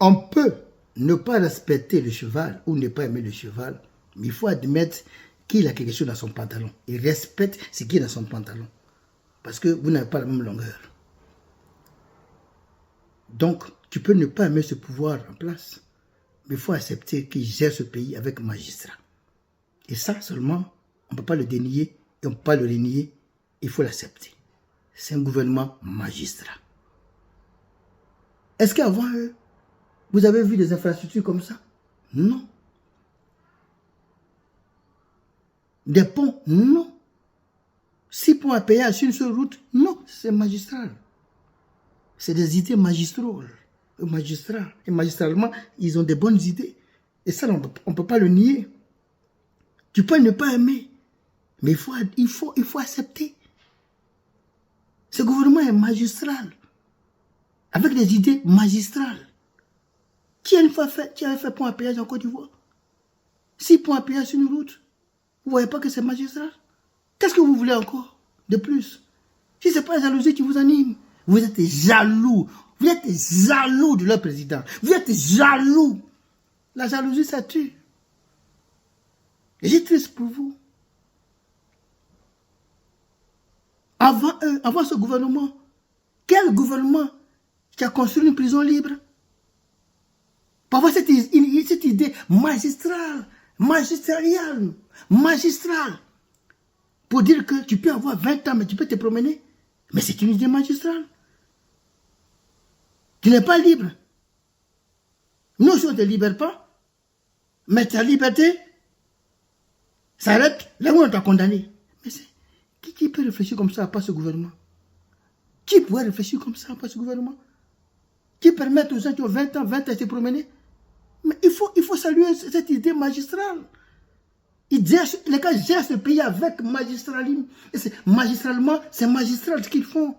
On peut ne pas respecter le cheval ou ne pas aimer le cheval, mais il faut admettre qu'il a quelque chose dans son pantalon. Il respecte ce qui est dans son pantalon. Parce que vous n'avez pas la même longueur. Donc, tu peux ne pas aimer ce pouvoir en place, mais il faut accepter qu'il gère ce pays avec magistrat. Et ça seulement, on ne peut pas le dénier et on ne peut pas le renier. Il faut l'accepter. C'est un gouvernement magistrat. Est-ce qu'avant eux, vous avez vu des infrastructures comme ça? Non. Des ponts? Non. 6 ponts à payer sur une seule route? Non, c'est magistral. C'est des idées magistrales. Magistrats. Et magistralement, ils ont des bonnes idées. Et ça, on ne peut pas le nier. Tu peux ne pas aimer. Mais il faut accepter. Ce gouvernement est magistral. Avec des idées magistrales. Qui avait fait pont à péage en Côte d'Ivoire? 6 ponts à péage sur une route. Vous ne voyez pas que c'est magistral? Qu'est-ce que vous voulez encore de plus? Si ce n'est pas la jalousie qui vous anime, vous êtes jaloux. Vous êtes jaloux de leur président. Vous êtes jaloux. La jalousie, ça tue. Et j'ai triste pour vous. Avant ce gouvernement, quel gouvernement qui a construit une prison libre? Pour avoir cette idée magistrale, magistrale, pour dire que tu peux avoir 20 ans, mais tu peux te promener. Mais c'est une idée magistrale. Tu n'es pas libre. Nous, si on ne te libère pas, mais ta liberté s'arrête là où on t'a condamné. Mais qui peut réfléchir comme ça à part ce gouvernement? Qui pourrait réfléchir comme ça à part ce gouvernement? Qui permet aux gens qui ont 20 ans de se promener? Mais il faut saluer cette idée magistrale. Les gars gèrent ce pays avec magistralisme. Et magistralement, c'est magistral ce qu'ils font.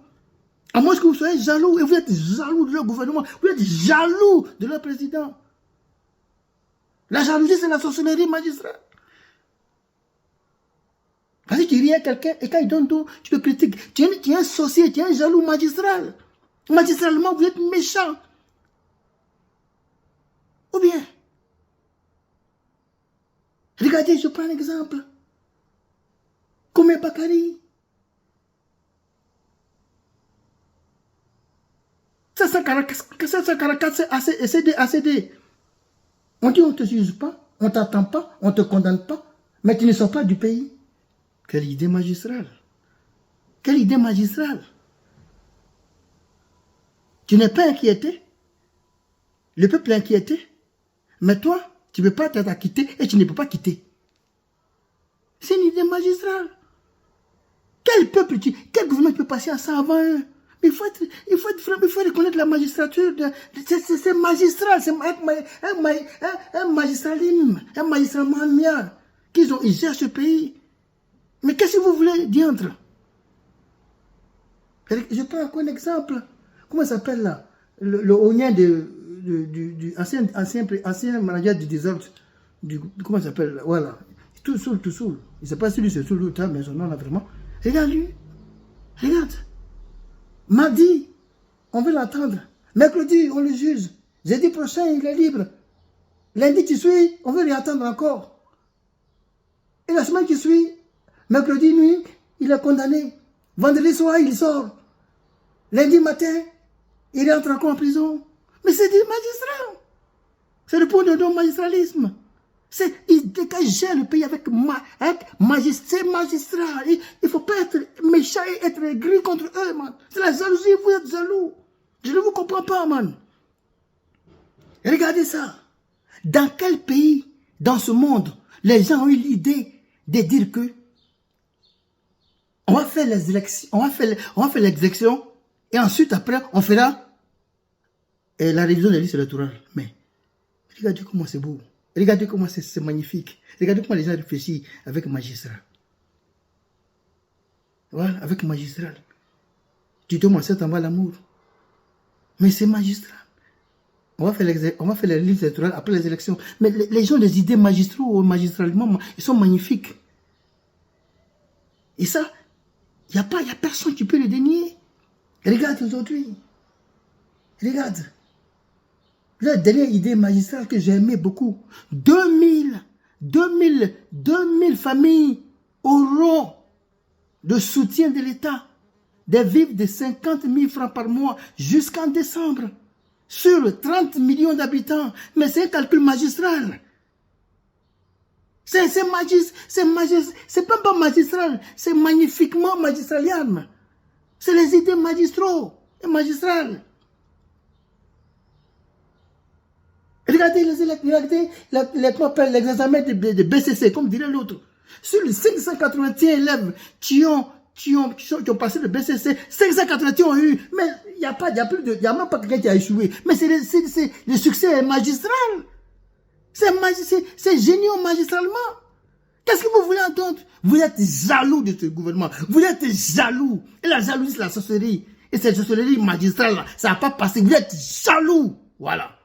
À moins que vous soyez jaloux, et vous êtes jaloux de leur gouvernement, vous êtes jaloux de leur président. La jalousie, c'est la sorcellerie magistrale. Parce que tu ris à quelqu'un, et quand il donne tout, tu le critiques. Tu es un sorcier, tu es un jaloux magistral. Magistralement, vous êtes méchant. Ou bien, regardez, je prends un exemple. Comme Bakary. Ça, c'est caractère ACD. On dit on ne te juge pas, on ne t'attend pas, on ne te condamne pas, mais tu ne sors pas du pays. Quelle idée magistrale. Quelle idée magistrale. Tu n'es pas inquiété. Le peuple est inquiété. Mais toi, tu ne peux pas t'être quitter et tu ne peux pas quitter. C'est une idée magistrale. Quel peuple, quel gouvernement peut passer à ça avant eux? Il faut reconnaître la magistrature. C'est magistral, c'est un magistralisme, un magistralement mien. Ils gèrent ce pays. Mais qu'est-ce que vous voulez dire? Je prends encore un exemple. Comment ça s'appelle là? Le ognien du ancien manager du désordre. Comment ça s'appelle? Voilà. Tout saoul. Je ne sais pas si lui c'est tout le temps, mais son nom là vraiment. Regarde lui. Regarde. Mardi, on veut l'attendre. Mercredi, on le juge. Jeudi prochain, il est libre. Lundi qui suit, on veut l'attendre encore. Et la semaine qui suit, mercredi nuit, il est condamné. Vendredi soir, il sort. Lundi matin, il rentre encore en prison. Mais c'est des magistrats. C'est le point de non magistralisme. Ils dégagent le pays avec magistrat. Il ne faut pas être méchant et être aigri contre eux, man. C'est la jalousie, vous êtes jaloux. Je ne vous comprends pas, man. Regardez ça. Dans quel pays, dans ce monde, les gens ont eu l'idée de dire que on va faire les élections, on va faire les élections et ensuite, après, on fera la révision des listes électorales. Mais regardez comment c'est beau. Regardez comment c'est magnifique. Regardez comment les gens réfléchissent avec magistrat. Voilà, avec magistral. Tu demandes ça, t'en vas l'amour. Mais c'est magistral. On va faire les listes électorales après les élections. Mais les gens, les idées magistralement, ils sont magnifiques. Et ça, il n'y a personne qui peut le dénier. Regarde aujourd'hui. Regarde. La dernière idée magistrale que j'ai aimé beaucoup, 2000 familles auront de soutien de l'État, des vivres de 50 000 francs par mois jusqu'en décembre, sur 30 millions d'habitants. Mais c'est un calcul magistral. C'est pas magistral, c'est magnifiquement magistralian. C'est les idées magistraux et magistrales. Regardez l'examen de BCC, comme dirait l'autre. Sur les 581 élèves qui ont passé le BCC, 581 ont eu. Mais il n'y a même pas quelqu'un qui a échoué. Mais le succès est magistral. C'est génial magistralement. Qu'est-ce que vous voulez entendre? Vous êtes jaloux de ce gouvernement. Vous êtes jaloux. Et la jalousie, c'est la sorcellerie. Et cette sorcellerie magistrale, ça n'a pas passé. Vous êtes jaloux. Voilà.